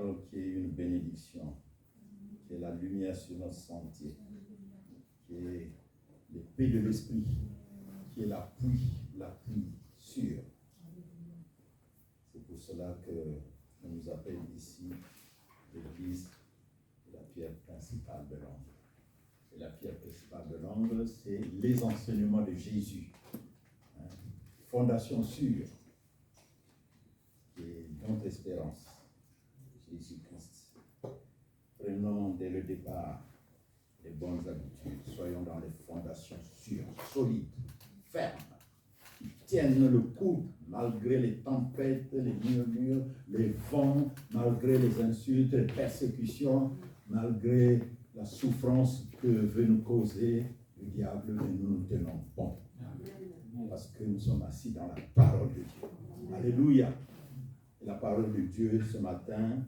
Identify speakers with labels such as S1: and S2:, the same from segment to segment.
S1: parole qui est une bénédiction, qui est la lumière sur notre sentier, qui est l'épée de l'esprit, qui est l'appui sûr. C'est pour cela qu'on nous appelle ici l'église la pierre principale de l'angle. Et la pierre principale de l'angle, c'est les enseignements de Jésus. Fondation sûre, qui est notre espérance, Jésus-Christ. Prenons dès le départ les bonnes habitudes. Soyons dans les fondations sûres, solides, fermes, qui tiennent le coup malgré les tempêtes, les murmures, les vents, malgré les insultes, les persécutions, malgré la souffrance que veut nous causer le diable, mais nous nous tenons bon. Parce que nous sommes assis dans la parole de Dieu. Alléluia. Et la parole de Dieu ce matin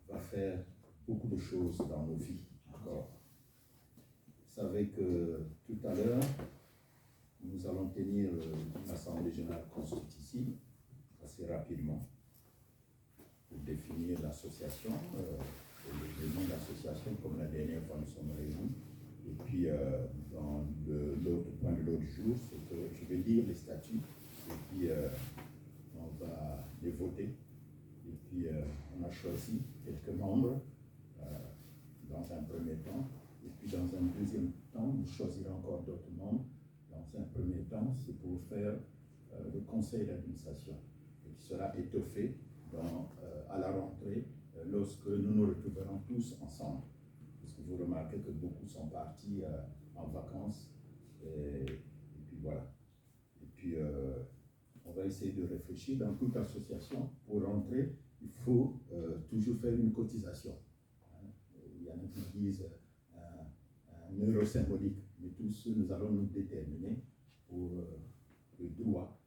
S1: va faire beaucoup de choses dans nos vies encore. Vous savez que tout à l'heure, nous allons tenir une assemblée générale constitutive assez rapidement pour définir l'association, le nom de l'association, comme la dernière fois nous sommes réunis. Et puis, dans l'autre point de l'autre jour, c'est que je vais lire les statuts, et puis on va les voter. Et puis, on a choisi quelques membres dans un premier temps. Et puis, dans un deuxième temps, nous choisirons encore d'autres membres. Dans un premier temps, c'est pour faire le conseil d'administration, et qui sera étoffé à la rentrée lorsque nous nous retrouverons tous ensemble. Parce que vous remarquez que beaucoup sont partis en vacances. Et puis voilà. Et puis, on va essayer de réfléchir dans toute association. Pour rentrer, il faut toujours faire une cotisation. Il y en a qui disent un euro symbolique. Mais tous, nous allons nous déterminer pour le droit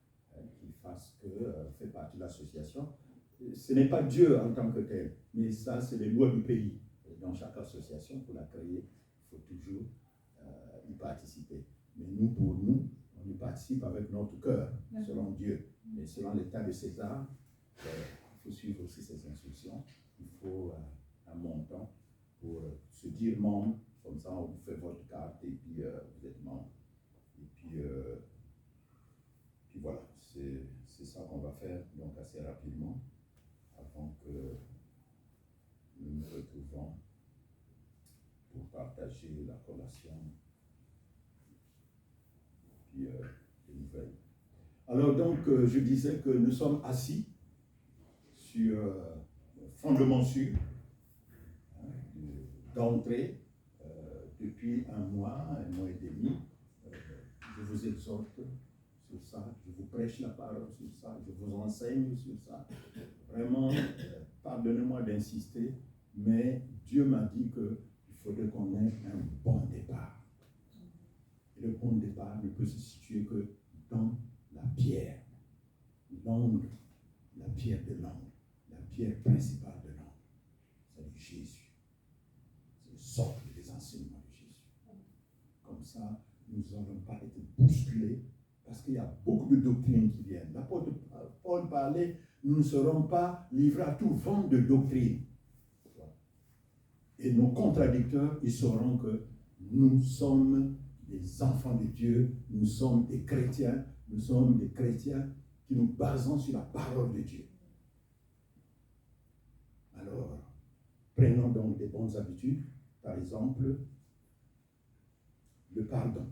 S1: qui fasse que fait partie de l'association. Ce n'est pas Dieu en tant que tel, mais ça, c'est les lois du pays. Et dans chaque association, pour la créer, il faut toujours y participer. Mais nous, pour nous, on y participe avec notre cœur, selon Dieu. Mais selon l'état de César, il faut suivre aussi ses instructions. Il faut un montant pour se dire membre. Comme ça, on vous fait votre carte et puis vous êtes membre. Et puis voilà, c'est ça qu'on va faire donc assez rapidement avant que nous nous retrouvons pour partager la collation et puis les nouvelles. Alors donc, je disais que nous sommes assis sur fondement sûr d'entrée. Depuis un mois et demi, je vous exhorte sur ça, je vous prêche la parole sur ça, je vous enseigne sur ça. Vraiment, pardonnez-moi d'insister, mais Dieu m'a dit qu'il faudrait qu'on ait un bon départ. Et le bon départ ne peut se situer que dans la pierre, l'angle, la pierre de l'angle, la pierre principale de l'angle. C'est Jésus. C'est le socle des enseignements. Comme ça, nous n'allons pas être bousculés, parce qu'il y a beaucoup de doctrines qui viennent. L'apôtre Paul parlait, nous ne serons pas livrés à tout vent de doctrine. Et nos contradicteurs, ils sauront que nous sommes des enfants de Dieu, nous sommes des chrétiens qui nous basons sur la parole de Dieu. Alors, prenons donc des bonnes habitudes, par exemple, le pardon.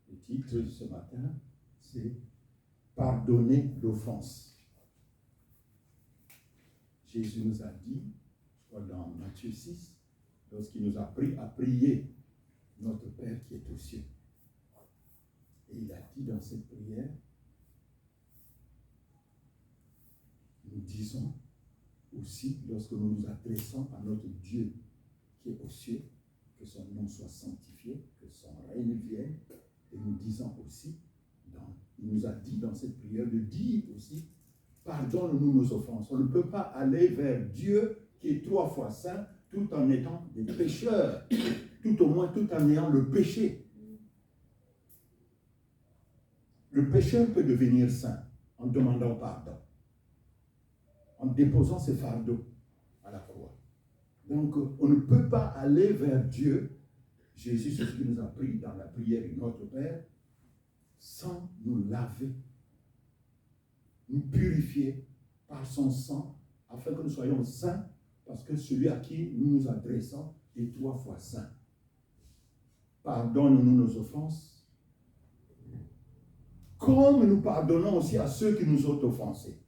S1: Le titre de ce matin, c'est « Pardonner l'offense ». Jésus nous a dit, je crois dans Matthieu 6, lorsqu'il nous a appris à prier notre Père qui est aux cieux. Et il a dit dans cette prière, nous disons aussi, lorsque nous nous adressons à notre Dieu qui est aux cieux, que son nom soit sanctifié, que son règne vienne. Et nous disons aussi, il nous a dit dans cette prière de dire aussi, pardonne-nous nos offenses. On ne peut pas aller vers Dieu qui est 3 fois saint tout en étant des pécheurs, tout au moins tout en ayant le péché. Le pécheur peut devenir saint en demandant pardon, en déposant ses fardeaux à la croix. Donc, on ne peut pas aller vers Dieu, Jésus, c'est ce qu'il nous a pris dans la prière de notre Père, sans nous laver, nous purifier par son sang, afin que nous soyons saints, parce que celui à qui nous nous adressons est 3 fois saint. Pardonne-nous nos offenses, comme nous pardonnons aussi à ceux qui nous ont offensés.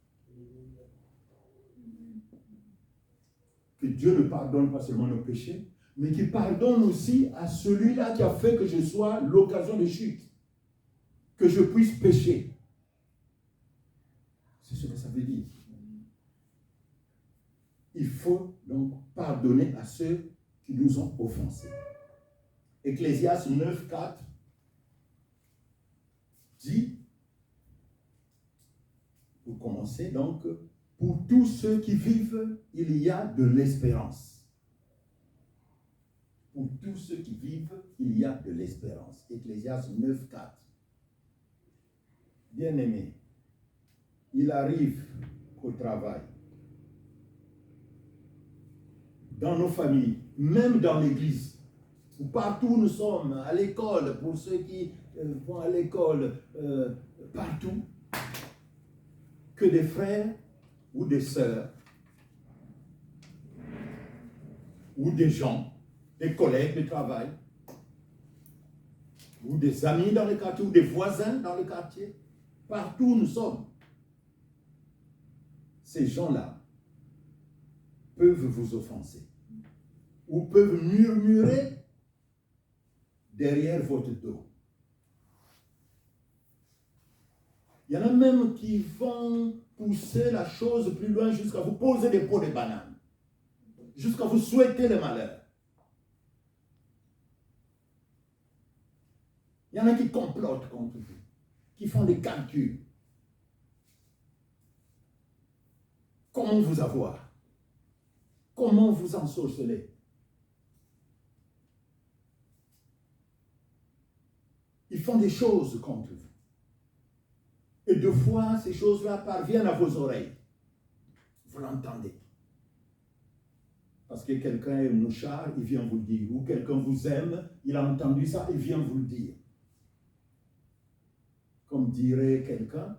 S1: Que Dieu ne pardonne pas seulement nos péchés, mais qu'il pardonne aussi à celui-là qui a fait que je sois l'occasion de chute, que je puisse pécher. C'est ce que ça veut dire. Il faut donc pardonner à ceux qui nous ont offensés. Ecclésiaste 9, 4 dit, pour commencer donc, pour tous ceux qui vivent, il y a de l'espérance. Pour tous ceux qui vivent, il y a de l'espérance. Ecclésiaste 9, 4. Bien-aimés, il arrive au travail, dans nos familles, même dans l'église, ou partout où nous sommes, à l'école, pour ceux qui vont à l'école, partout, que des frères ou des sœurs, ou des gens, des collègues de travail, ou des amis dans le quartier, ou des voisins dans le quartier, partout où nous sommes, ces gens-là peuvent vous offenser, ou peuvent murmurer derrière votre dos. Il y en a même qui vont pousser la chose plus loin jusqu'à vous poser des pots de bananes, jusqu'à vous souhaiter le malheur. Il y en a qui complotent contre vous, qui font des calculs. Comment vous avoir? Comment vous ensorceler? Ils font des choses contre vous. Et deux fois, ces choses-là parviennent à vos oreilles. Vous l'entendez. Parce que quelqu'un est mouchard, il vient vous le dire. Ou quelqu'un vous aime, il a entendu ça, il vient vous le dire. Comme dirait quelqu'un,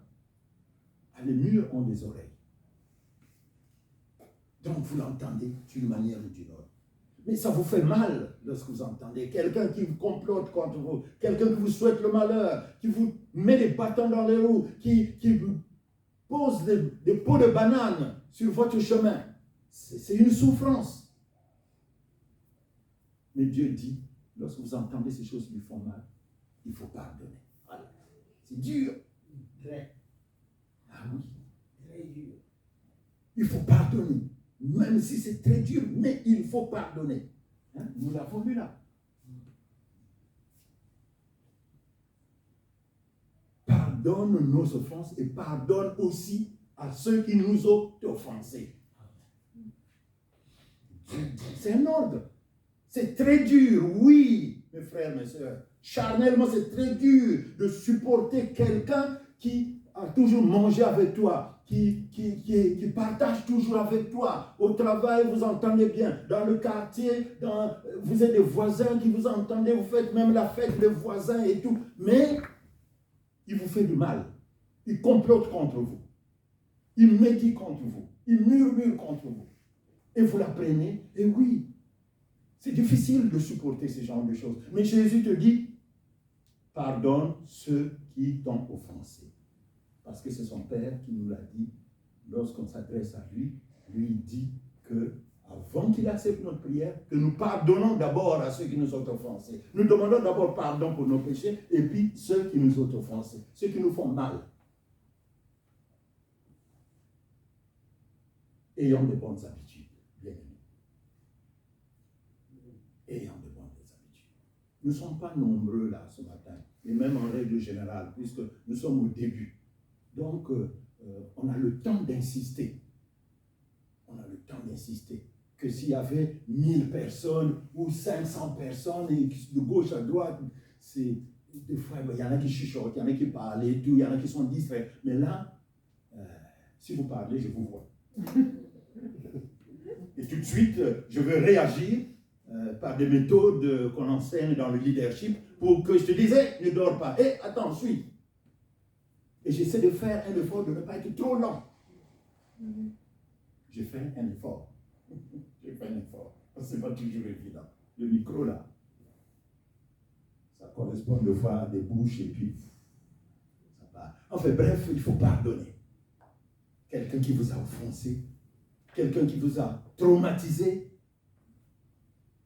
S1: les murs ont des oreilles. Donc vous l'entendez d'une manière ou d'une autre. Mais ça vous fait mal lorsque vous entendez quelqu'un qui vous complote contre vous, quelqu'un qui vous souhaite le malheur, qui vous met des bâtons dans les roues, qui vous pose des pots de bananes sur votre chemin. C'est une souffrance. Mais Dieu dit, lorsque vous entendez ces choses qui vous font mal, il faut pardonner. Voilà. C'est dur. Très. Ah oui. Très dur. Il faut pardonner. Même si c'est très dur, mais il faut pardonner. Hein? Nous l'avons vu là. Pardonne nos offenses et pardonne aussi à ceux qui nous ont offensés. C'est un ordre. C'est très dur, oui, mes frères, mes soeurs. Charnellement, c'est très dur de supporter quelqu'un qui a toujours mangé avec toi, qui partage toujours avec toi. Au travail, vous entendez bien. Dans le quartier, vous êtes des voisins qui vous entendez, vous faites même la fête des voisins et tout. Mais il vous fait du mal. Il complote contre vous. Il médit contre vous. Il murmure contre vous. Et vous l'apprenez. Et oui, c'est difficile de supporter ce genre de choses. Mais Jésus te dit, pardonne ceux qui t'ont offensé. Parce que c'est son Père qui nous l'a dit, lorsqu'on s'adresse à lui, lui dit que, avant qu'il accepte notre prière, que nous pardonnons d'abord à ceux qui nous ont offensés. Nous demandons d'abord pardon pour nos péchés, et puis ceux qui nous ont offensés, ceux qui nous font mal. Ayons de bonnes habitudes, bien aimés. Ayons de bonnes habitudes. Nous ne sommes pas nombreux là ce matin, et même en règle générale, puisque nous sommes au début. Donc, on a le temps d'insister. On a le temps d'insister. Que s'il y avait 1000 personnes ou 500 personnes, et de gauche à droite, des fois, il y en a qui chuchotent, il y en a qui parlent, et tout, il y en a qui sont distraits. Mais là, si vous parlez, je vous vois. Et tout de suite, je veux réagir par des méthodes qu'on enseigne dans le leadership pour que je te disais, ne dors pas. Et attends, suis. Et j'essaie de faire un effort de ne pas être trop lent. J'ai fait un effort. J'ai fait un effort. Ce n'est pas toujours évident. Le micro là, ça correspond des fois à des bouches et puis ça part. Enfin bref, il faut pardonner. Quelqu'un qui vous a offensé, quelqu'un qui vous a traumatisé,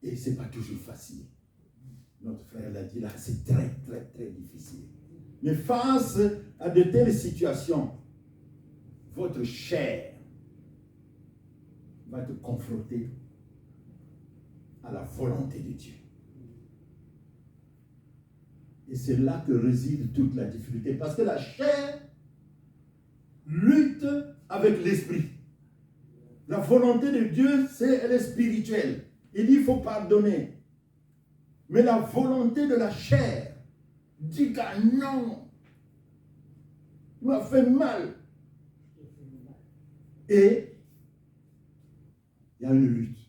S1: et ce n'est pas toujours facile. Notre frère l'a dit là, c'est très, très, très difficile. Mais face à de telles situations, votre chair va être confrontée à la volonté de Dieu. Et c'est là que réside toute la difficulté. Parce que la chair lutte avec l'esprit. La volonté de Dieu, elle est spirituelle. Il dit qu'il faut pardonner. Mais la volonté de la chair dit que non, il m'a fait mal. Et il y a une lutte.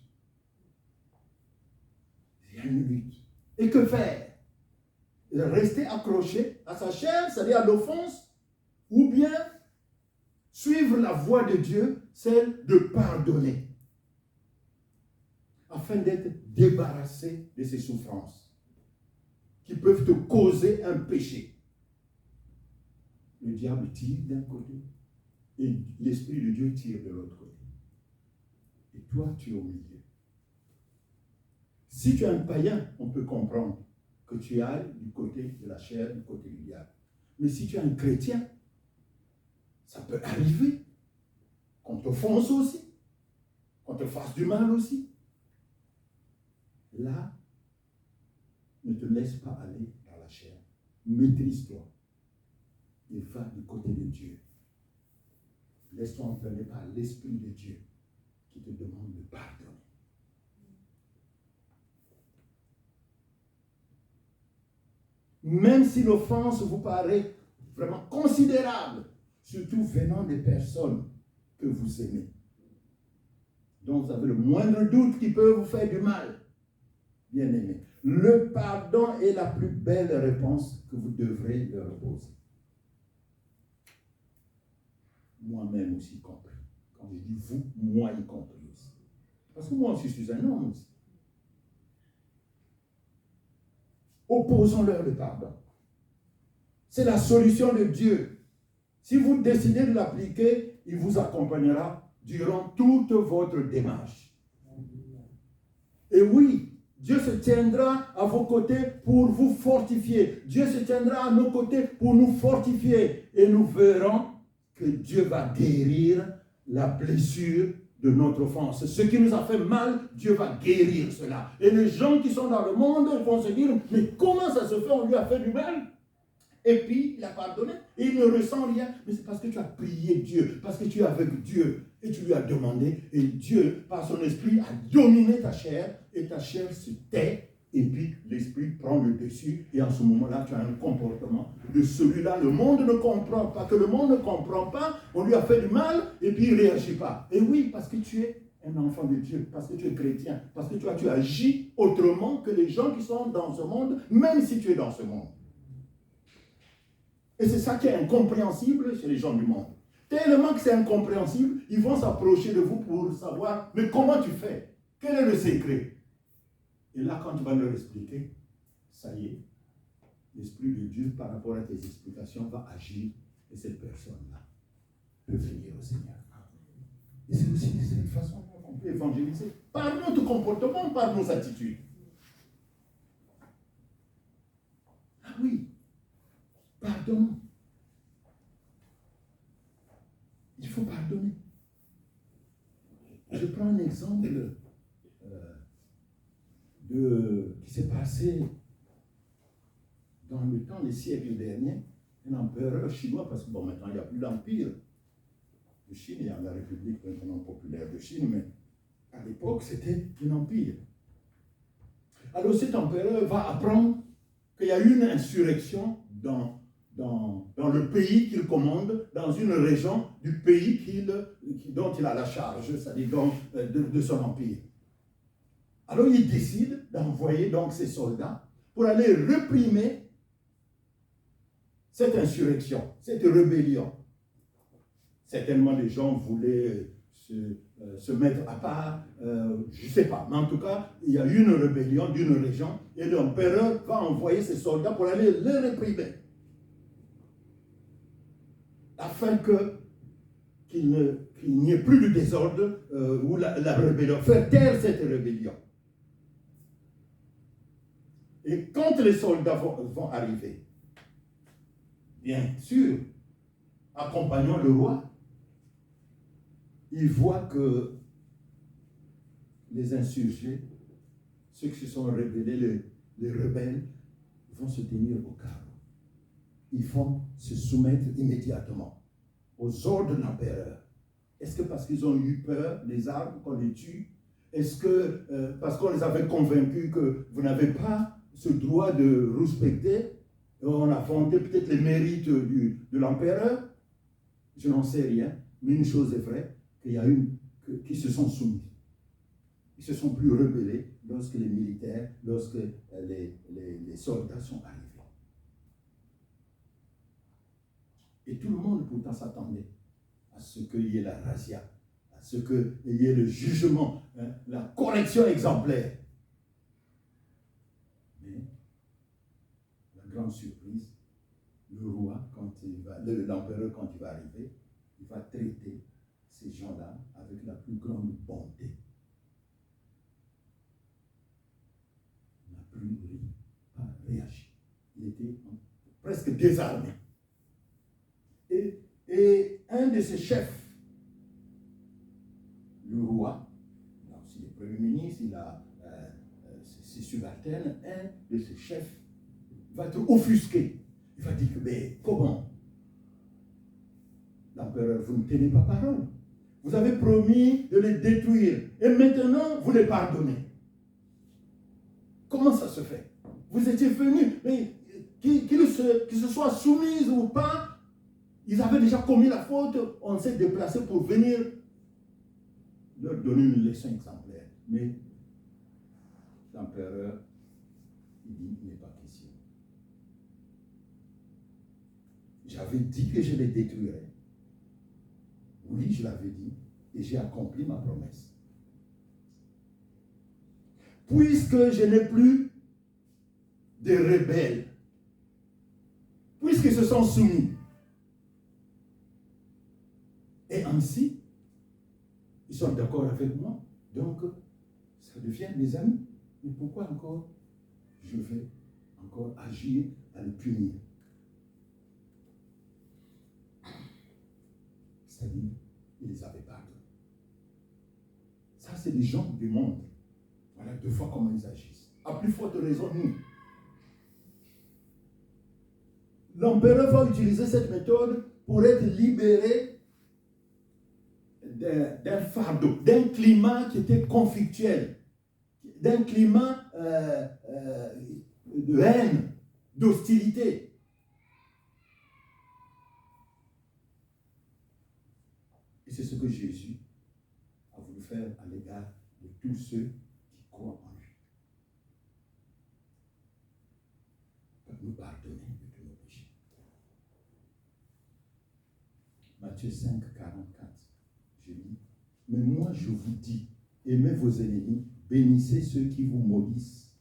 S1: Il y a une lutte. Et que faire? Rester accroché à sa chair, c'est-à-dire à l'offense, ou bien suivre la voie de Dieu, celle de pardonner, afin d'être débarrassé de ces souffrances qui peuvent te causer un péché. Le diable tire d'un côté et l'Esprit de Dieu tire de l'autre côté. Et toi, tu es au milieu. Si tu es un païen, on peut comprendre que tu ailles du côté de la chair, du côté du diable. Mais si tu es un chrétien, ça peut arriver qu'on te fonce aussi, qu'on te fasse du mal aussi. Là, ne te laisse pas aller dans la chair. Maîtrise-toi et va du côté de Dieu. Laisse-toi entraîner par l'Esprit de Dieu qui te demande de pardonner. Même si l'offense vous paraît vraiment considérable, surtout venant des personnes que vous aimez, dont vous avez le moindre doute qui peut vous faire du mal, bien aimé, le pardon est la plus belle réponse que vous devrez leur poser. Moi-même aussi compris. Quand je dis vous, moi y compris aussi. Parce que moi aussi, je suis un homme aussi. Opposons-leur le pardon. C'est la solution de Dieu. Si vous décidez de l'appliquer, il vous accompagnera durant toute votre démarche. Et oui, Dieu se tiendra à vos côtés pour vous fortifier. Dieu se tiendra à nos côtés pour nous fortifier. Et nous verrons que Dieu va guérir la blessure de notre offense. Ce qui nous a fait mal, Dieu va guérir cela. Et les gens qui sont dans le monde vont se dire, mais comment ça se fait, on lui a fait du mal? Et puis, il a pardonné, et il ne ressent rien. Mais c'est parce que tu as prié Dieu, parce que tu es avec Dieu, et tu lui as demandé, et Dieu, par son esprit, a dominé ta chair, et ta chair se tait, et puis l'esprit prend le dessus, et en ce moment-là, tu as un comportement de celui-là. Le monde ne comprend pas, que le monde ne comprend pas, on lui a fait du mal, et puis il ne réagit pas. Et oui, parce que tu es un enfant de Dieu, parce que tu es chrétien, parce que tu agis autrement que les gens qui sont dans ce monde, même si tu es dans ce monde. Et c'est ça qui est incompréhensible chez les gens du monde. Tellement que c'est incompréhensible, ils vont s'approcher de vous pour savoir, mais comment tu fais? Quel est le secret? Et là, quand tu vas leur expliquer, ça y est, l'Esprit de Dieu, par rapport à tes explications, va agir, et cette personne-là peut venir au Seigneur. Et c'est aussi de cette façon qu'on peut évangéliser, par notre comportement, par nos attitudes. Ah oui, pardon. Il faut pardonner. Je prends un exemple qui s'est passé dans le temps des siècles derniers. Un empereur chinois, parce que bon, maintenant il n'y a plus l'empire de Chine, il y a la République maintenant populaire de Chine, mais à l'époque c'était un empire. Alors cet empereur va apprendre qu'il y a eu une insurrection dans dans le pays qu'il commande, dans une région du pays dont il a la charge, c'est-à-dire de son empire. Alors il décide d'envoyer donc ses soldats pour aller réprimer cette insurrection, cette rébellion. Certainement les gens voulaient se mettre à part, je ne sais pas, mais en tout cas, il y a eu une rébellion d'une région et l'empereur va envoyer ses soldats pour aller les réprimer. Afin qu'il n'y ait plus de désordre ou la rébellion, faire taire cette rébellion. Et quand les soldats vont arriver, bien sûr, accompagnant le roi, ils voient que les insurgés, ceux qui se sont rebellés, les rebelles, vont se tenir au carreau. Ils vont se soumettre immédiatement aux ordres de l'empereur. Est-ce que parce qu'ils ont eu peur, les armes, qu'on les tue? Est-ce que parce qu'on les avait convaincus que vous n'avez pas ce droit de respecter, on a vanté peut-être les mérites de l'empereur? Je n'en sais rien, mais une chose est vraie, qu'il y a qui se sont soumis. Ils se sont plus rebellés lorsque les militaires, lorsque les soldats sont arrivés. Et tout le monde pourtant s'attendait à ce qu'il y ait la razzia, à ce qu'il y ait le jugement, la correction exemplaire. Mais la grande surprise, le roi, l'empereur, quand il va arriver, il va traiter ces gens-là avec la plus grande bonté. Il n'a plus pas réagi. Il était presque désarmé. Et un de ses chefs, le roi, il a aussi le premier ministre, il a ses subalternes, un de ses chefs va être offusqué. Il va dire que, mais comment? L'empereur, vous ne tenez pas parole. Vous avez promis de les détruire. Et maintenant, vous les pardonnez. Comment ça se fait? Vous étiez venus, mais qu'ils se soient soumis ou pas, ils avaient déjà commis la faute. On s'est déplacé pour venir leur donner une leçon exemplaire. Mais l'empereur, il dit, il n'est pas question. J'avais dit que je les détruirais. Oui, je l'avais dit, et j'ai accompli ma promesse. Puisque je n'ai plus de rebelles, puisqu'ils se sont soumis, et ainsi, ils sont d'accord avec moi, donc ça devient mes amis. Mais pourquoi encore je vais encore agir à les punir? C'est-à-dire, il les avait pardonnés. Ça, c'est les gens du monde. Voilà deux fois comment ils agissent. À plus forte raison, nous. L'empereur va utiliser cette méthode pour être libéré d'un fardeau, d'un climat qui était conflictuel, d'un climat de haine, d'hostilité. Et c'est ce que Jésus a voulu faire à l'égard de tous ceux qui croient en lui. Pour nous pardonner de tous nos péchés. Matthieu 5, 44. Je lis, mais moi je vous dis, aimez vos ennemis, bénissez ceux qui vous maudissent,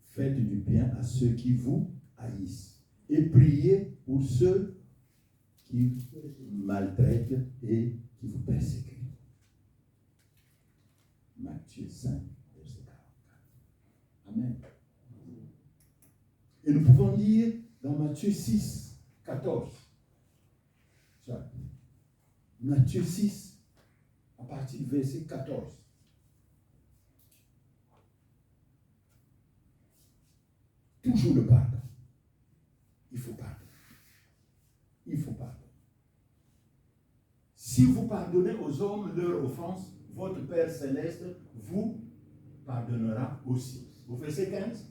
S1: faites du bien à ceux qui vous haïssent, et priez pour ceux qui vous maltraitent et qui vous persécutent. Matthieu 5, verset 44. Amen. Et nous pouvons lire dans Matthieu 6, 14. Matthieu 6, à partir du verset 14. Toujours le pardon. Il faut pardonner. Il faut pardonner. Si vous pardonnez aux hommes leurs offenses, votre Père Céleste vous pardonnera aussi. Au verset 15.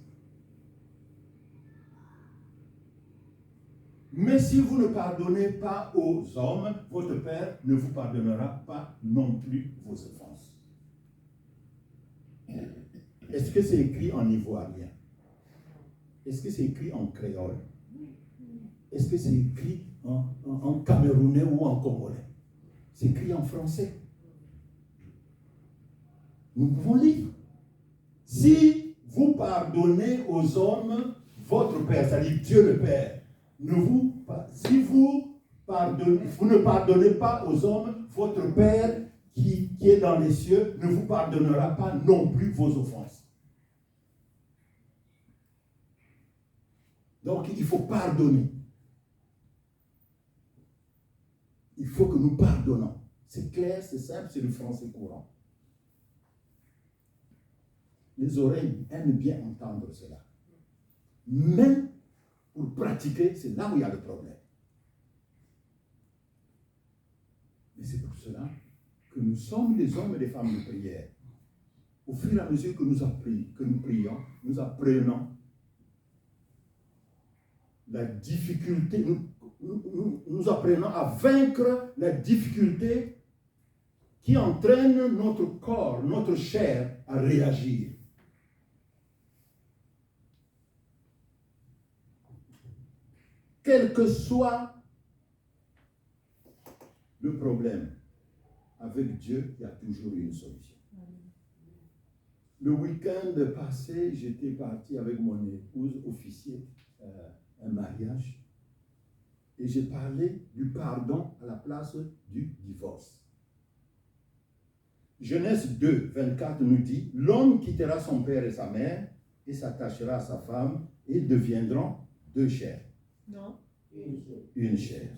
S1: Mais si vous ne pardonnez pas aux hommes, votre Père ne vous pardonnera pas non plus vos offenses. Est-ce que c'est écrit en ivoirien? Est-ce que c'est écrit en créole? Est-ce que c'est écrit en camerounais ou en congolais? C'est écrit en français. Nous pouvons lire. Si vous pardonnez aux hommes, votre Père, c'est-à-dire Dieu le Père, si vous ne pardonnez pas aux hommes, votre Père qui est dans les cieux ne vous pardonnera pas non plus vos offenses. Donc il faut pardonner. Il faut que nous pardonnons. C'est clair, c'est simple, c'est le français courant. Les oreilles aiment bien entendre cela. Mais pour pratiquer, c'est là où il y a le problème. Et c'est pour cela que nous sommes des hommes et des femmes de prière. Au fur et à mesure que nous prions, nous apprenons la difficulté, nous apprenons à vaincre la difficulté qui entraîne notre corps, notre chair à réagir. Quel que soit le problème, avec Dieu, il y a toujours une solution. Le week-end passé, j'étais parti avec mon épouse officier un mariage et j'ai parlé du pardon à la place du divorce. Genèse 2, 24 nous dit, l'homme quittera son père et sa mère et s'attachera à sa femme et ils deviendront deux chairs.
S2: Non.
S1: Une chair.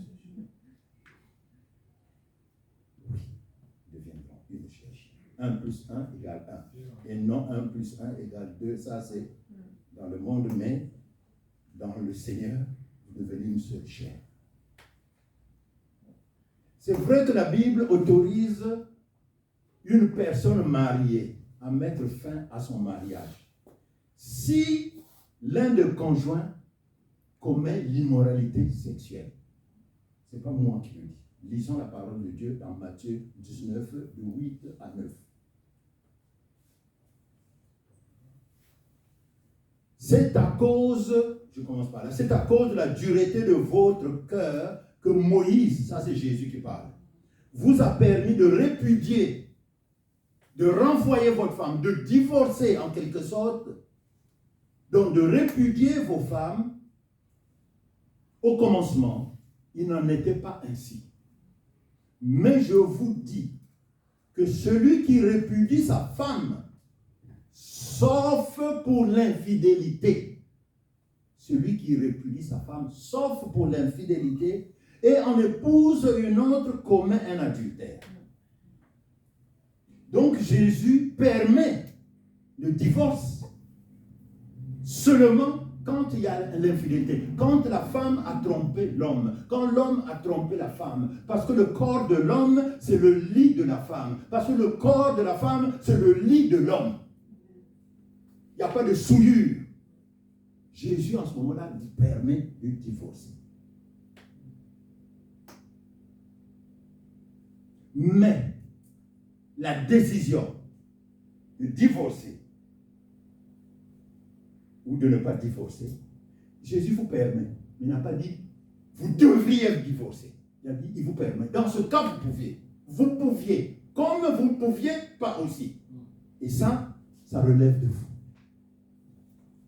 S1: Oui, deviendront une chair. 1 plus 1 égale 1. Et non 1 plus 1 égale 2. Ça, c'est dans le monde, mais dans le Seigneur, vous devenez une seule chair. C'est vrai que la Bible autorise une personne mariée à mettre fin à son mariage si l'un des conjoints commet l'immoralité sexuelle. Ce n'est pas moi qui le dis. Lisons la parole de Dieu dans Matthieu 19, de 8 à 9. C'est à cause, je commence par là, c'est à cause de la dureté de votre cœur que Moïse, ça c'est Jésus qui parle, vous a permis de répudier, de renvoyer votre femme, de divorcer en quelque sorte, donc de répudier vos femmes. Au commencement, il n'en était pas ainsi. Mais je vous dis que celui qui répudie sa femme, sauf pour l'infidélité, celui qui répudie sa femme, sauf pour l'infidélité, et en épouse une autre, commet un adultère. Donc Jésus permet le divorce seulement quand il y a l'infidélité, quand la femme a trompé l'homme, quand l'homme a trompé la femme, parce que le corps de l'homme, c'est le lit de la femme, parce que le corps de la femme, c'est le lit de l'homme. Il n'y a pas de souillure. Jésus, en ce moment-là, lui permet de divorcer. Mais la décision de divorcer ou de ne pas divorcer, Jésus vous permet. Il n'a pas dit, vous devriez divorcer. Il a dit, il vous permet. Dans ce cas, vous pouviez. Vous pouviez. Comme vous ne pouviez, pas aussi. Et ça relève de vous.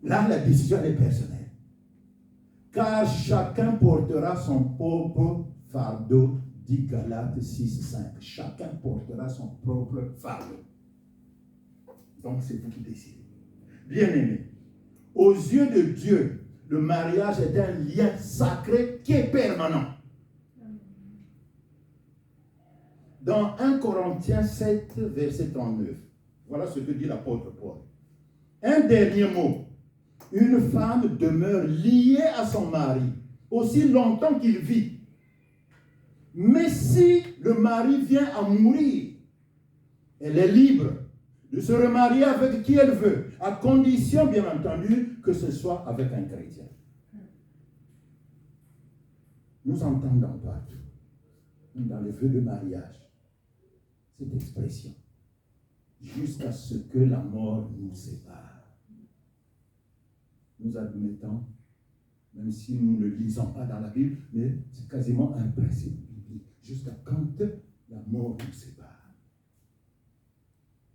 S1: Là, la décision est personnelle. Car chacun portera son propre fardeau, dit Galates 6:5. Chacun portera son propre fardeau. Donc, c'est vous qui décidez. Bien-aimés, aux yeux de Dieu, le mariage est un lien sacré qui est permanent. Dans 1 Corinthiens 7, verset 39, voilà ce que dit l'apôtre Paul. Un dernier mot. Une femme demeure liée à son mari aussi longtemps qu'il vit. Mais si le mari vient à mourir, elle est libre de se remarier avec qui elle veut, à condition, bien entendu, que ce soit avec un chrétien. nous entendons partout, dans les vœux de mariage, cette expression, jusqu'à ce que la mort nous sépare. Nous admettons, même si nous ne le lisons pas dans la Bible, mais c'est quasiment un principe biblique, jusqu'à quand la mort nous sépare.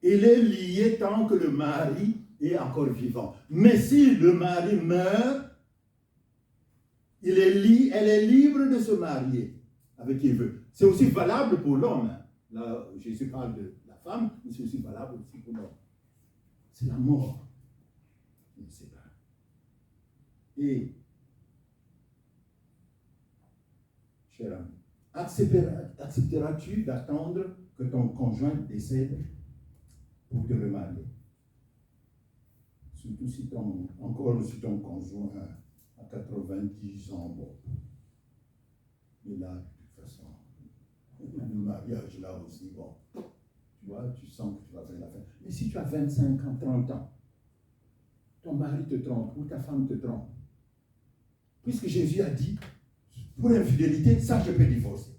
S1: Il est lié tant que le mari est encore vivant. Mais si le mari meurt, elle est libre de se marier avec qui il veut. C'est aussi valable pour l'homme. Là, Jésus parle de la femme, mais c'est aussi valable aussi pour l'homme. C'est la mort qui nous sépare. Et, cher ami, accepteras-tu d'attendre que ton conjoint décède pour te remarier? Surtout si ton conjoint a 90 ans, bon. Mais là, de toute façon, le mariage là aussi, bon. Tu vois, tu sens que tu vas faire la fin. Mais si tu as 25 ans, 30 ans, ton mari te trompe ou ta femme te trompe, puisque Jésus a dit, pour infidélité, ça je peux divorcer.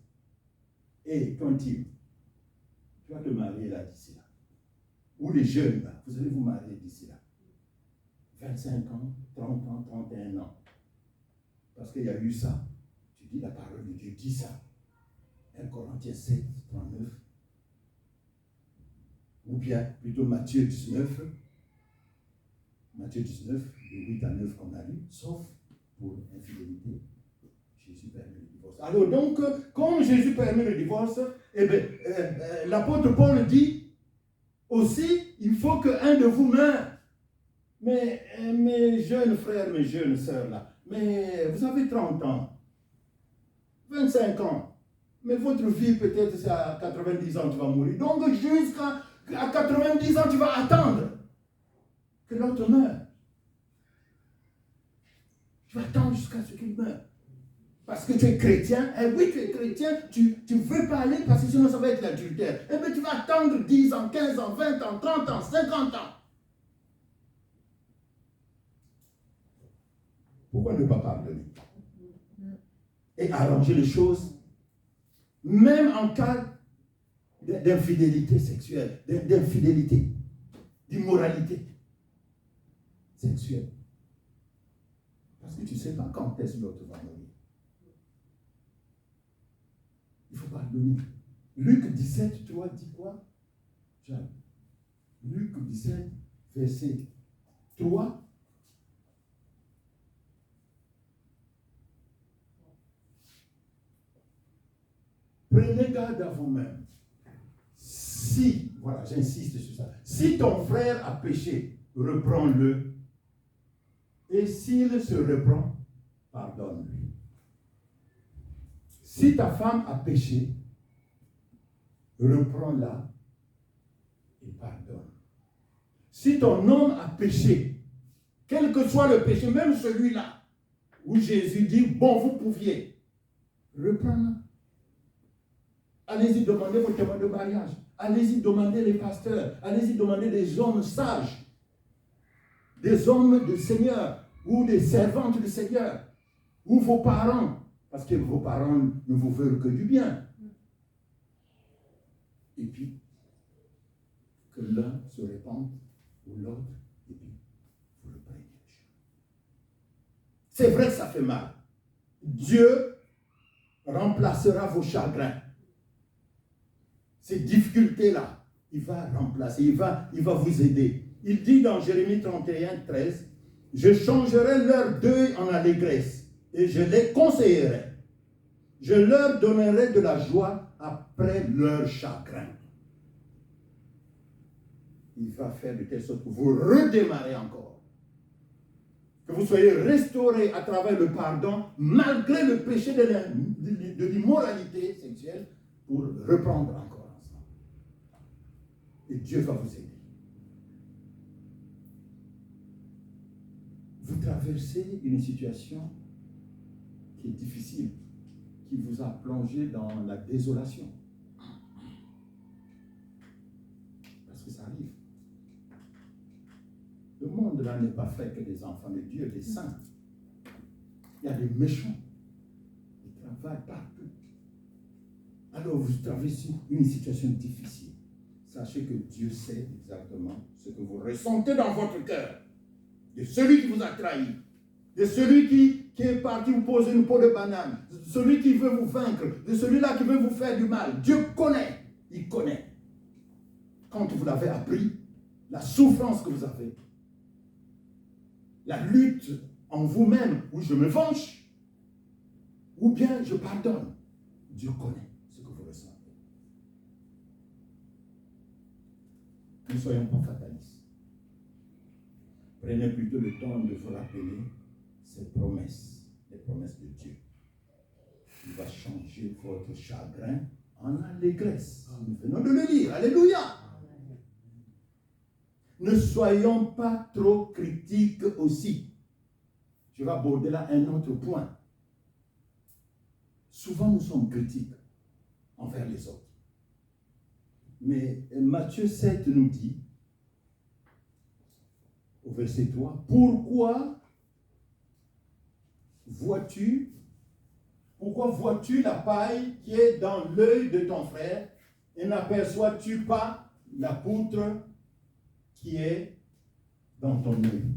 S1: Et ton type, tu vas te marier là d'ici là. Ou les jeunes là, vous allez vous marier d'ici là. 25 ans, 30 ans, 31 ans. Parce qu'il y a eu ça. Tu dis la parole de Dieu, dit ça. 1 Corinthiens 7, 39. Ou bien plutôt Matthieu 19. Matthieu 19, de 8 à 9 qu'on a lu, sauf pour infidélité. Jésus permet le divorce. Alors donc, comme Jésus permet le divorce, l'apôtre Paul dit aussi, il faut qu'un de vous meure. Mais mes jeunes frères, mes jeunes sœurs là, mais vous avez 30 ans, 25 ans, mais votre vie peut-être c'est à 90 ans tu vas mourir. Donc jusqu'à 90 ans tu vas attendre que l'autre meure. Tu vas attendre jusqu'à ce qu'il meure. Parce que tu es chrétien, et oui tu es chrétien, tu ne veux pas aller parce que sinon ça va être l'adultère. Eh bien tu vas attendre 10 ans, 15 ans, 20 ans, 30 ans, 50 ans. Pourquoi ne pas pardonner? Et arranger les choses, même en cas d'infidélité sexuelle, d'infidélité, d'immoralité sexuelle. Parce que tu ne sais pas quand est-ce que l'autre va mourir. Il faut pardonner. Luc 17, tu vois, dit quoi? Luc 17, verset 3. Prenez garde à vous-même. Si, voilà, j'insiste sur ça. Si ton frère a péché, reprends-le. Et s'il se reprend, pardonne-lui. Si ta femme a péché, reprends-la et pardonne. Si ton homme a péché, quel que soit le péché, même celui-là, où Jésus dit, bon, vous pouviez, reprends-la. Allez-y demander vos témoins de mariage. Allez-y demander les pasteurs. Allez-y demander des hommes sages. Des hommes du Seigneur. Ou des servantes du Seigneur. Ou vos parents. Parce que vos parents ne vous veulent que du bien. Et puis, que l'un se répande ou l'autre. Et puis, vous le prenez. C'est vrai que ça fait mal. Dieu remplacera vos chagrins. Ces difficultés-là, il va remplacer, il va vous aider. Il dit dans Jérémie 31, 13, « Je changerai leur deuil en allégresse et je les conseillerai. Je leur donnerai de la joie après leur chagrin. » Il va faire de telle sorte que vous redémarrez encore. Que vous soyez restaurés à travers le pardon, malgré le péché de l'immoralité sexuelle, pour reprendre encore. Et Dieu va vous aider. Vous traversez une situation qui est difficile, qui vous a plongé dans la désolation. Parce que ça arrive. Le monde là n'est pas fait que des enfants de Dieu, des saints. Il y a des méchants qui travaillent. va partout. Alors vous traversez une situation difficile. Sachez que Dieu sait exactement ce que vous ressentez dans votre cœur. De celui qui vous a trahi, de celui qui est parti vous poser une peau de banane, de celui qui veut vous vaincre, de celui-là qui veut vous faire du mal. Dieu connaît, il connaît. Quand vous l'avez appris, la souffrance que vous avez, la lutte en vous-même, où je me venge, ou bien je pardonne. Dieu connaît ce que vous ressentez. Ne soyons pas fatalistes. Prenez plutôt le temps de vous rappeler ces promesses, les promesses de Dieu. Il va changer votre chagrin en allégresse. Nous venons de le lire. Alléluia. Ne soyons pas trop critiques aussi. Je vais aborder là un autre point. Souvent, nous sommes critiques envers les autres. Mais Matthieu 7 nous dit, au verset 3, pourquoi vois-tu la paille qui est dans l'œil de ton frère et n'aperçois-tu pas la poutre qui est dans ton œil?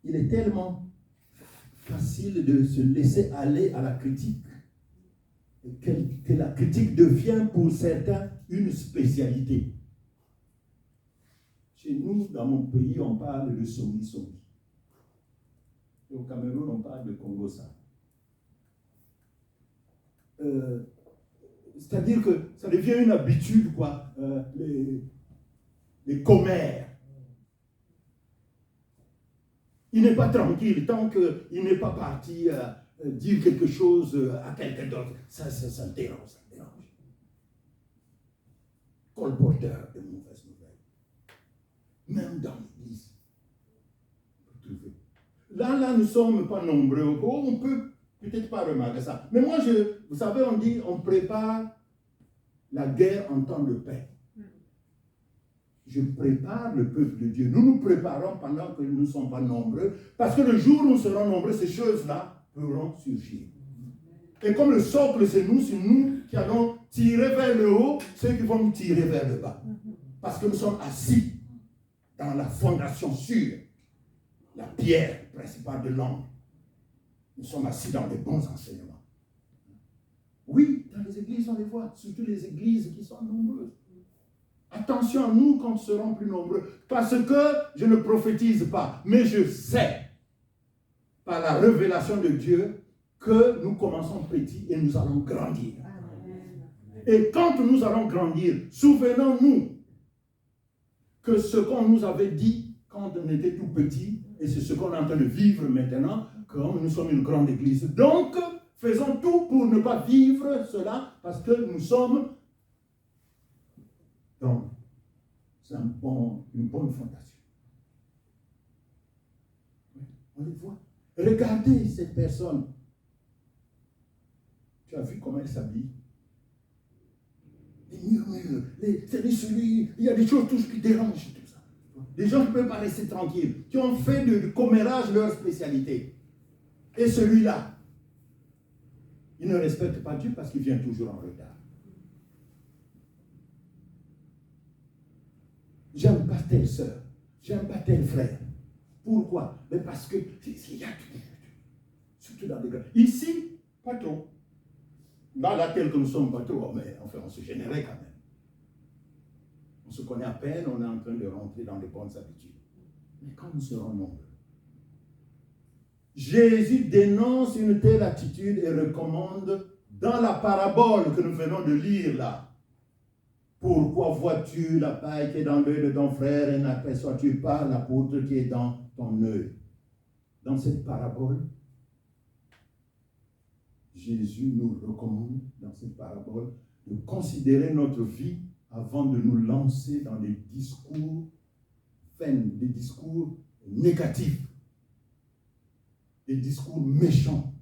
S1: Il est tellement facile de se laisser aller à la critique que la critique devient pour certains une spécialité. Chez nous, dans mon pays, on parle de songi-songi. Et au Cameroun, on parle de Congo-ça. C'est-à-dire que ça devient une habitude, quoi. Les commères. Il n'est pas tranquille tant qu'il n'est pas parti dire quelque chose à quelqu'un d'autre. Ça me dérange, ça me dérange. Colporteur de mauvaises nouvelles. Même dans l'église. Là, nous ne sommes pas nombreux. On ne peut peut-être pas remarquer ça. Mais moi, vous savez, on dit, on prépare la guerre en temps de paix. Je prépare le peuple de Dieu. Nous nous préparons pendant que nous ne sommes pas nombreux, parce que le jour où nous serons nombreux, ces choses-là pourront surgir. Et comme le socle, c'est nous qui allons tirer vers le haut, ceux qui vont nous tirer vers le bas. Parce que nous sommes assis dans la fondation sûre, la pierre principale de l'homme. Nous sommes assis dans les bons enseignements. Oui, dans les églises, on les voit, surtout les églises qui sont nombreuses. Attention à nous quand nous serons plus nombreux, parce que je ne prophétise pas, mais je sais, par la révélation de Dieu, que nous commençons petits et nous allons grandir. Et quand nous allons grandir, souvenons-nous que ce qu'on nous avait dit quand on était tout petit, et c'est ce qu'on est en train de vivre maintenant, comme nous sommes une grande église. Donc, faisons tout pour ne pas vivre cela, parce que nous sommes dans une bonne fondation. On les voit. Regardez cette personne. Tu as vu comment elle s'habille? Les murmures, il y a des choses tous qui dérangent, tout ça. Des gens qui ne peuvent pas rester tranquilles, qui ont fait de commérage leur spécialité. Et celui-là, il ne respecte pas Dieu parce qu'il vient toujours en retard. J'aime pas telle sœur, j'aime pas tel frère. Pourquoi? Mais parce que il y a surtout dans les gars. Ici, pas trop. Dans laquelle que nous sommes pas trop, mais enfin on se générait quand même. On se connaît à peine, on est en train de rentrer dans les bonnes habitudes. Mais quand nous serons nombreux, Jésus dénonce une telle attitude et recommande dans la parabole que nous venons de lire là. Pourquoi vois-tu la paille qui est dans l'œil de ton frère et n'aperçois-tu pas la poutre qui est dans ton œil? Dans cette parabole, Jésus nous recommande, dans cette parabole, de considérer notre vie avant de nous lancer dans des discours vains, des discours négatifs, des discours méchants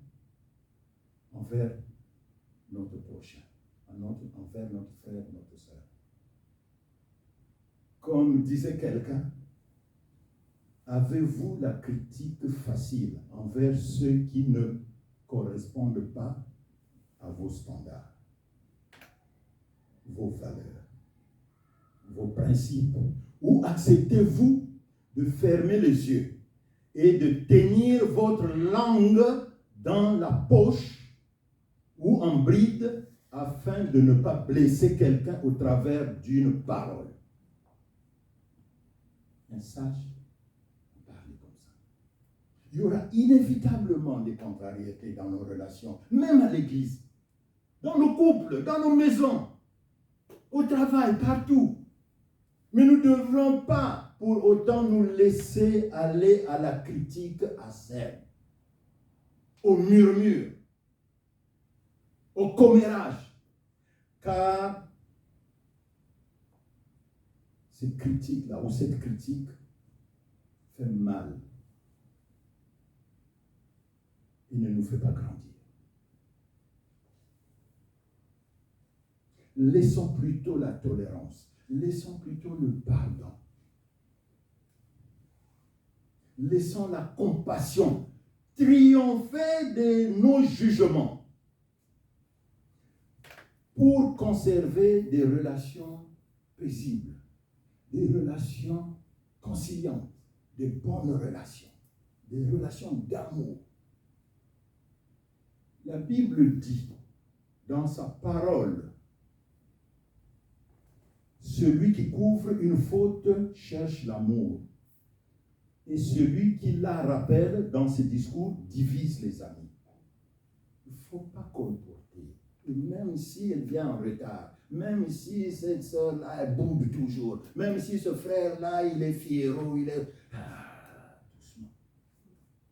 S1: envers notre prochain, envers notre frère, notre soeur. Comme disait quelqu'un, avez-vous la critique facile envers ceux qui ne correspondent pas à vos standards, vos valeurs, vos principes? Ou acceptez-vous de fermer les yeux et de tenir votre langue dans la poche ou en bride afin de ne pas blesser quelqu'un au travers d'une parole? Un sage parle comme ça. Il y aura inévitablement des contrariétés dans nos relations, même à l'église, dans nos couples, dans nos maisons, au travail, partout. Mais nous ne devrons pas pour autant nous laisser aller à la critique acerbe, au murmure, au commérage, car cette critique-là, ou cette critique, fait mal et ne nous fait pas grandir. Laissons plutôt la tolérance, laissons plutôt le pardon, laissons la compassion triompher de nos jugements pour conserver des relations paisibles, des relations conciliantes, des bonnes relations, des relations d'amour. La Bible dit dans sa parole, celui qui couvre une faute cherche l'amour, et celui qui la rappelle dans ses discours divise les amis. Il ne faut pas colporter, même si elle vient en retard, même si cette soeur-là, elle boude toujours, même si ce frère-là, il est fiero, il est... doucement,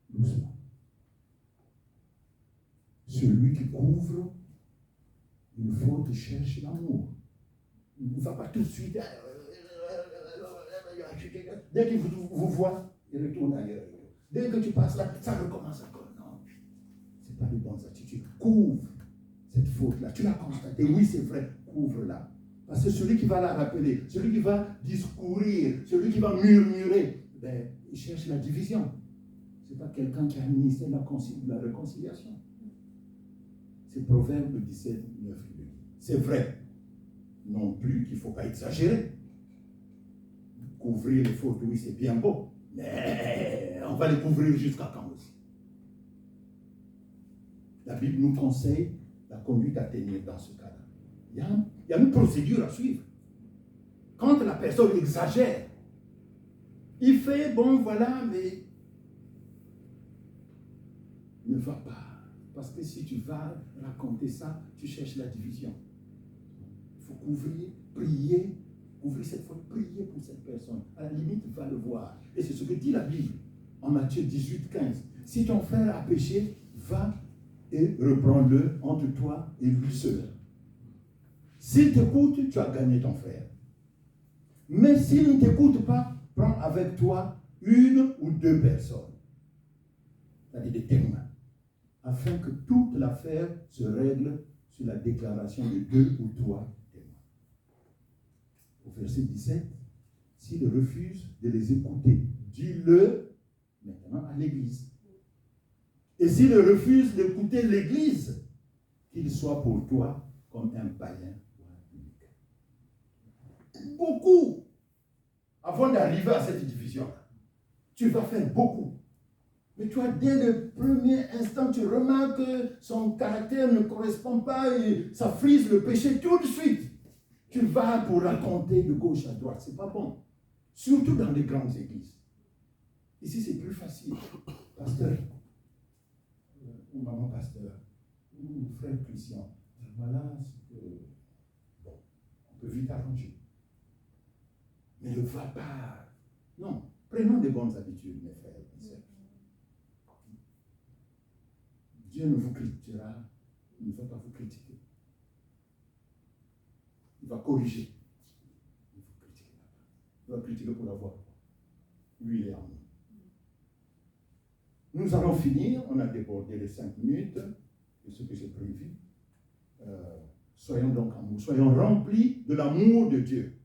S1: doucement. Celui qui couvre une faute cherche l'amour. Il ne va pas tout de suite... Dès qu'il vous voit, il retourne ailleurs. Dès que tu passes là, ça recommence encore. Non, ce n'est pas de bonnes attitudes. Couvre cette faute-là. Tu l'as constatée. Oui, c'est vrai. Couvre-la. Parce que celui qui va la rappeler, celui qui va discourir, celui qui va murmurer, ben, il cherche la division. Ce n'est pas quelqu'un qui a administré la réconciliation. C'est Proverbe 17, 9 qui le dit. C'est vrai. Non plus qu'il ne faut pas exagérer. Couvrir les fautes, oui, c'est bien beau. Mais on va les couvrir jusqu'à quand aussi? La Bible nous conseille la conduite à tenir dans ce cas-là. Il y a une procédure à suivre. Quand la personne exagère, il fait, bon, voilà, mais ne va pas. Parce que si tu vas raconter ça, tu cherches la division. Il faut couvrir, prier, couvrir cette faute, prier pour cette personne. À la limite, va le voir. Et c'est ce que dit la Bible en Matthieu 18, 15. Si ton frère a péché, va et reprends-le entre toi et lui seul. S'il t'écoute, tu as gagné ton frère. Mais s'il ne t'écoute pas, prends avec toi une ou deux personnes, c'est-à-dire des témoins, afin que toute l'affaire se règle sur la déclaration de deux ou trois témoins. Au verset 17, s'il refuse de les écouter, dis-le maintenant à l'Église. Et s'il refuse d'écouter l'Église, qu'il soit pour toi comme un païen ou un publicain. Beaucoup, avant d'arriver à cette division, tu vas faire beaucoup. Mais toi, dès le premier instant, tu remarques que son caractère ne correspond pas et ça frise le péché tout de suite. Tu vas pour raconter de gauche à droite. C'est pas bon. Surtout dans les grandes églises. Ici, c'est plus facile. Pasteur, ou maman pasteur, ou frère Christian, voilà ce que... Bon, on peut vite arranger. Mais ne va pas. Non, prenons des bonnes habitudes, mes frères et sœurs. Dieu ne vous critiquera, il ne va pas vous critiquer. Il va corriger. Il ne vous critiquera pas. Il va critiquer pour avoir. Lui, il est en nous. Nous allons finir, on a débordé les 5 minutes, c'est ce que j'ai prévu. Soyons donc amour, soyons remplis de l'amour de Dieu.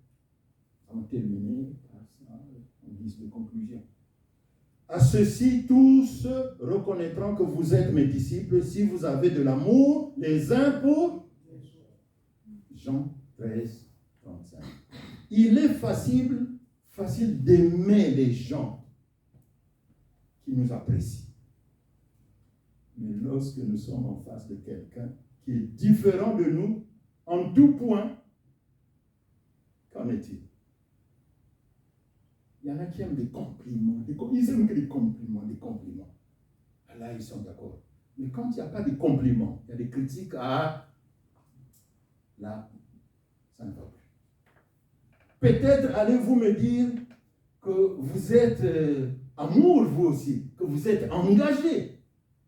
S1: On va terminer par ça en guise de conclusion. À ceux-ci, tous reconnaîtront que vous êtes mes disciples si vous avez de l'amour les uns pour Jean 13, 35. Il est facile d'aimer les gens qui nous apprécient. Mais lorsque nous sommes en face de quelqu'un qui est différent de nous, en tout point, qu'en est-il? Il y en a qui aiment des compliments. Ils aiment que des compliments. Là, ils sont d'accord. Mais quand il n'y a pas de compliments, il y a des critiques, là, ça ne va plus. Peut-être allez-vous me dire que vous êtes amour, vous aussi, que vous êtes engagé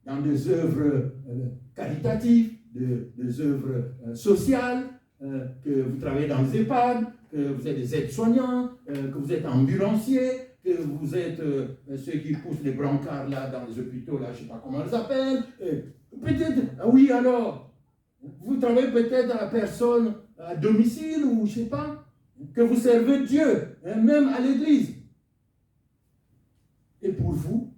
S1: dans des œuvres caritatives, des œuvres sociales, que vous travaillez dans les EHPAD, que vous êtes des aides-soignants, que vous êtes ambulanciers, que vous êtes ceux qui poussent les brancards là dans les hôpitaux, là, je ne sais pas comment on les appelle. Peut-être, oui alors, vous travaillez peut-être à la personne à domicile ou je ne sais pas, que vous servez Dieu, même à l'église. Et pour vous,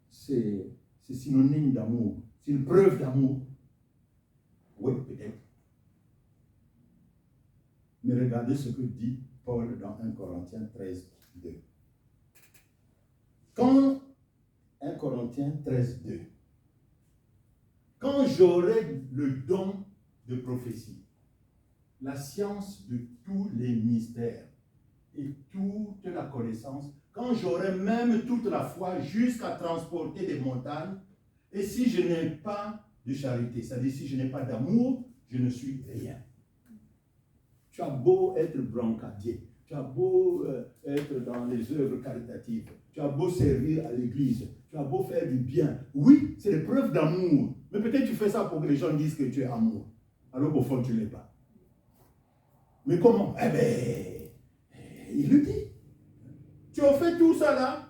S1: c'est synonyme d'amour, c'est une preuve d'amour. Oui, peut-être. Mais regardez ce que dit Paul dans 1 Corinthiens 13, 2. Quand 1 Corinthiens 13, 2, quand j'aurai le don de prophétie, la science de tous les mystères et toute la connaissance, quand j'aurai même toute la foi jusqu'à transporter des montagnes, et si je n'ai pas de charité, c'est-à-dire si je n'ai pas d'amour, je ne suis rien. Tu as beau être brancardier, tu as beau être dans les œuvres caritatives, tu as beau servir à l'église, tu as beau faire du bien. Oui, c'est des preuves d'amour. Mais peut-être tu fais ça pour que les gens disent que tu es amour. Alors qu'au fond, tu ne l'es pas. Mais comment? Eh bien, il le dit. Tu as fait tout ça là.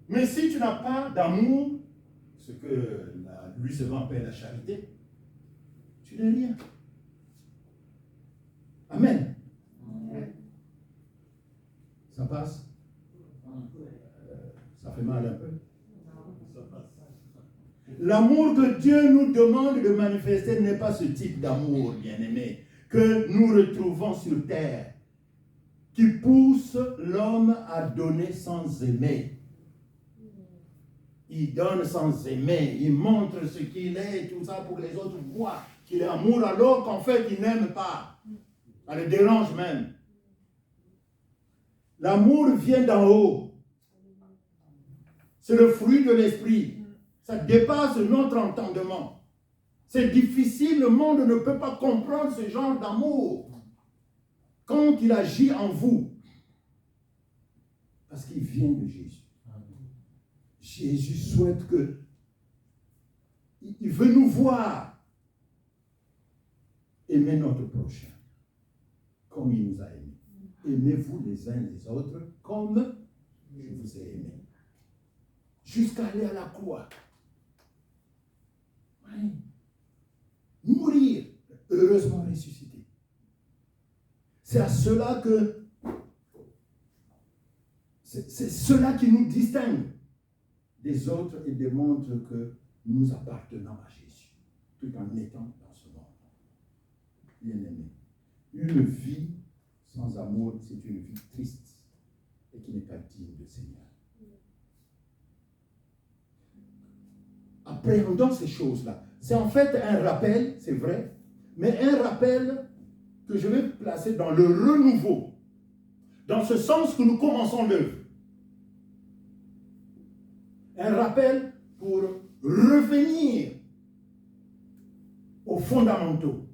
S1: Mais si tu n'as pas d'amour, ce que lui seulement appelle la charité, tu n'es rien. Amen. Ça passe? Ça fait mal un peu? L'amour que Dieu nous demande de manifester n'est pas ce type d'amour, bien-aimé, que nous retrouvons sur terre, qui pousse l'homme à donner sans aimer. Il donne sans aimer, il montre ce qu'il est, tout ça pour que les autres voient qu'il est amour, alors qu'en fait il n'aime pas. Ça le dérange même. L'amour vient d'en haut. C'est le fruit de l'esprit. Ça dépasse notre entendement. C'est difficile, le monde ne peut pas comprendre ce genre d'amour quand il agit en vous. Parce qu'il vient de Jésus. Jésus souhaite que... Il veut nous voir aimer notre prochain comme il nous a aimés. Aimez-vous les uns les autres comme je vous ai aimé. Jusqu'à aller à la croix. Oui. Mourir, heureusement ressuscité. C'est à cela que c'est cela qui nous distingue des autres et démontre que nous appartenons à Jésus, tout en étant dans ce monde. Bien-aimé, une vie sans amour, c'est une vie triste et qui n'est pas digne du Seigneur. Appréhendons ces choses-là. C'est en fait un rappel, c'est vrai, mais un rappel que je vais placer dans le renouveau, dans ce sens que nous commençons l'œuvre. Un rappel pour revenir aux fondamentaux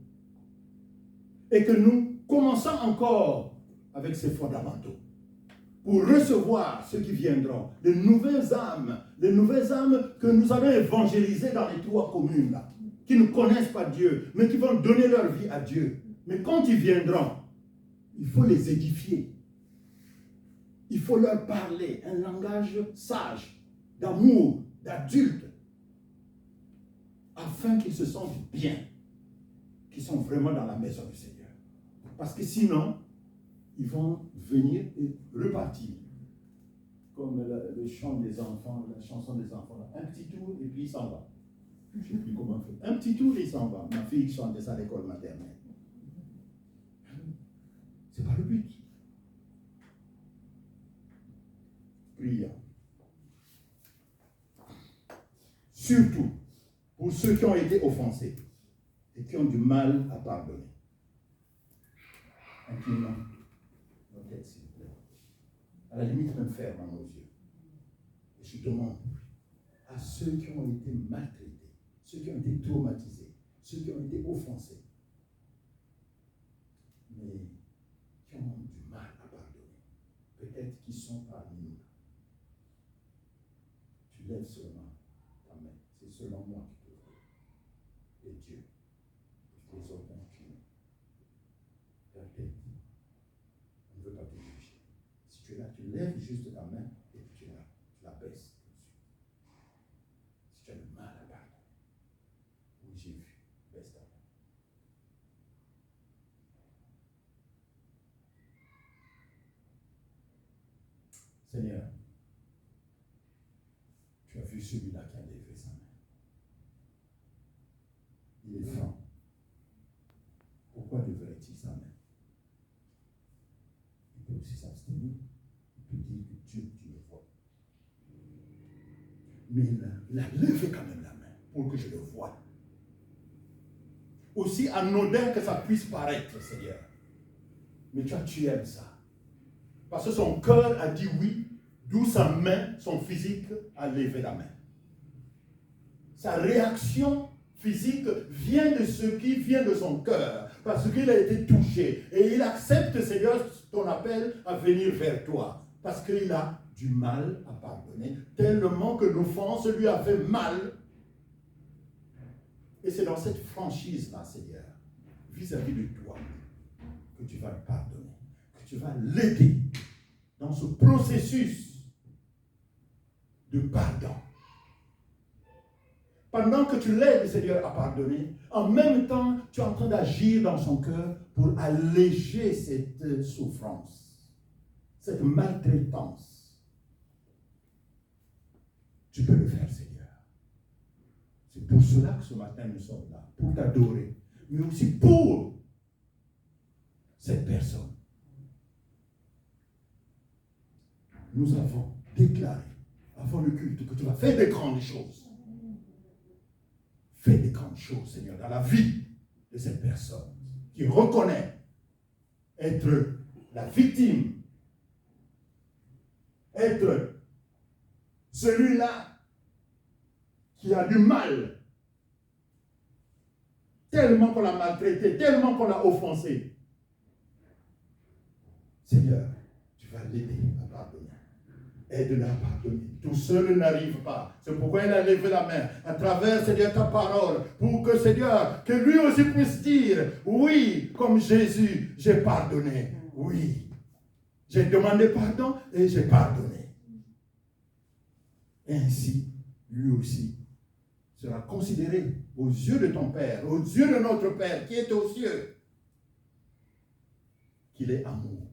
S1: et que nous commençons encore avec ces fondamentaux pour recevoir ceux qui viendront, les nouvelles âmes que nous allons évangéliser dans les 3 communes là, qui ne connaissent pas Dieu, mais qui vont donner leur vie à Dieu. Mais quand ils viendront, il faut les édifier. Il faut leur parler un langage sage, d'amour, d'adulte, afin qu'ils se sentent bien, qu'ils sont vraiment dans la maison du Seigneur. Parce que sinon, ils vont venir et repartir. comme le chant des enfants, la chanson des enfants. Un petit tour et puis il s'en va. Je ne sais plus comment faire. Un petit tour et il s'en va. Ma fille chantait ça à l'école maternelle. C'est pas le but. Prions. Surtout pour ceux qui ont été offensés et qui ont du mal à pardonner. Inclinons nos têtes, s'il vous plaît. À la limite, même ferme nos yeux. Et je demande à ceux qui ont été maltraités, ceux qui ont été traumatisés, ceux qui ont été offensés, mais qui ont du mal à pardonner, peut-être qu'ils sont parmi nous. Tu lèves seulement ta main. C'est seulement moi qui te vois. Et Dieu, les autres inclinés. Ta tête. On ne veut pas te juger. Si tu es là, tu lèves juste ta main et puis tu la baisses tout de suite. Si tu as du mal à pardonner. Oui, j'ai vu. Baisse ta main. Seigneur, tu as vu celui-là qui a levé sa main. Il est franc. Pourquoi leverait-il sa main? Il peut aussi s'abstenir. Il peut dire que Dieu, tu me vois. Mais il a levé quand même la main pour que je le voie. Aussi anodin que ça puisse paraître, Seigneur. Mais tu aimes ça. Parce que son cœur a dit oui, d'où sa main, son physique, a levé la main. Sa réaction physique vient de ce qui vient de son cœur, parce qu'il a été touché. Et il accepte, Seigneur, ton appel à venir vers toi, parce qu'il a du mal à pardonner, tellement que l'offense lui a fait mal. Et c'est dans cette franchise-là, Seigneur, vis-à-vis de toi, que tu vas le pardonner, que tu vas l'aider dans ce processus de pardon. Pendant que tu l'aides, Seigneur, à pardonner, en même temps, tu es en train d'agir dans son cœur pour alléger cette souffrance, cette maltraitance. Tu peux le faire, Seigneur. C'est pour cela que ce matin, nous sommes là, pour t'adorer, mais aussi pour cette personne. Nous avons déclaré avant le culte que tu vas faire des grandes choses. Fais des grandes choses, Seigneur, dans la vie de cette personne qui reconnaît être la victime, être celui-là qui a du mal, tellement qu'on l'a maltraité, tellement qu'on l'a offensé. Seigneur, tu vas l'aider à pardonner. Aide-le à pardonner. Tout seul n'arrive pas. C'est pourquoi il a levé la main à travers, Seigneur, ta parole, pour que, Seigneur, que lui aussi puisse dire, oui, comme Jésus, j'ai pardonné. Oui, j'ai demandé pardon et j'ai pardonné. Et ainsi, lui aussi sera considéré aux yeux de ton Père, aux yeux de notre Père qui est aux cieux, qu'il est amour,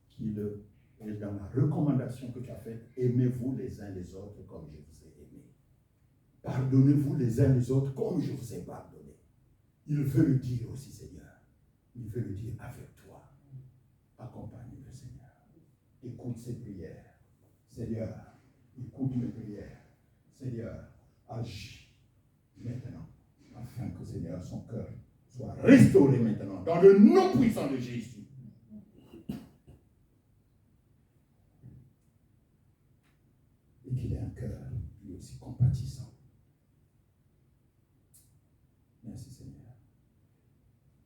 S1: qu'il est dans la recommandation que tu as faite, aimez-vous les uns les autres comme je vous ai aimé. Pardonnez-vous les uns les autres comme je vous ai pardonné. Il veut le dire aussi, Seigneur. Il veut le dire avec toi. Accompagne-le, Seigneur. Écoute ses prières. Seigneur, écoute mes prières. Seigneur, agis maintenant, afin que, Seigneur, son cœur soit restauré maintenant, dans le nom puissant de Jésus. Et qu'il ait un cœur, lui aussi, compatissant. Merci, Seigneur.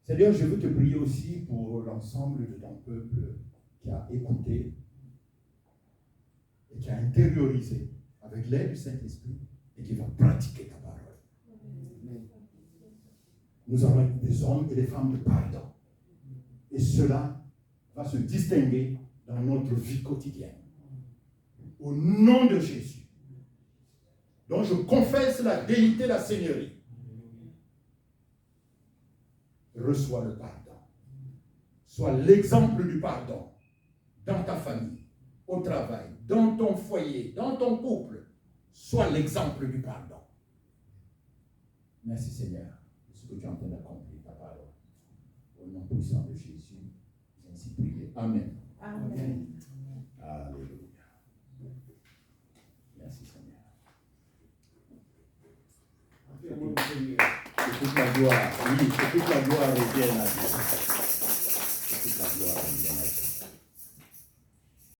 S1: Seigneur, je veux te prier aussi pour l'ensemble de ton peuple qui a écouté et qui a intériorisé avec l'aide du Saint-Esprit et qui va pratiquer ta parole. Nous avons des hommes et des femmes de pardon. Et cela va se distinguer dans notre vie quotidienne. Au nom de Jésus. Donc je confesse la déité, la seigneurie. Reçois le pardon. Sois l'exemple du pardon dans ta famille.
S2: au travail, dans ton foyer, dans ton couple, sois l'exemple du pardon. Merci Seigneur de ce que tu es en train d'accomplir, ta parole. Au nom puissant de Jésus, ainsi prié. Amen.
S3: Amen.
S2: Alléluia. Merci Seigneur. Que toute la gloire, oui, que toute la gloire revienne à Dieu. Que toute la gloire revienne à Dieu.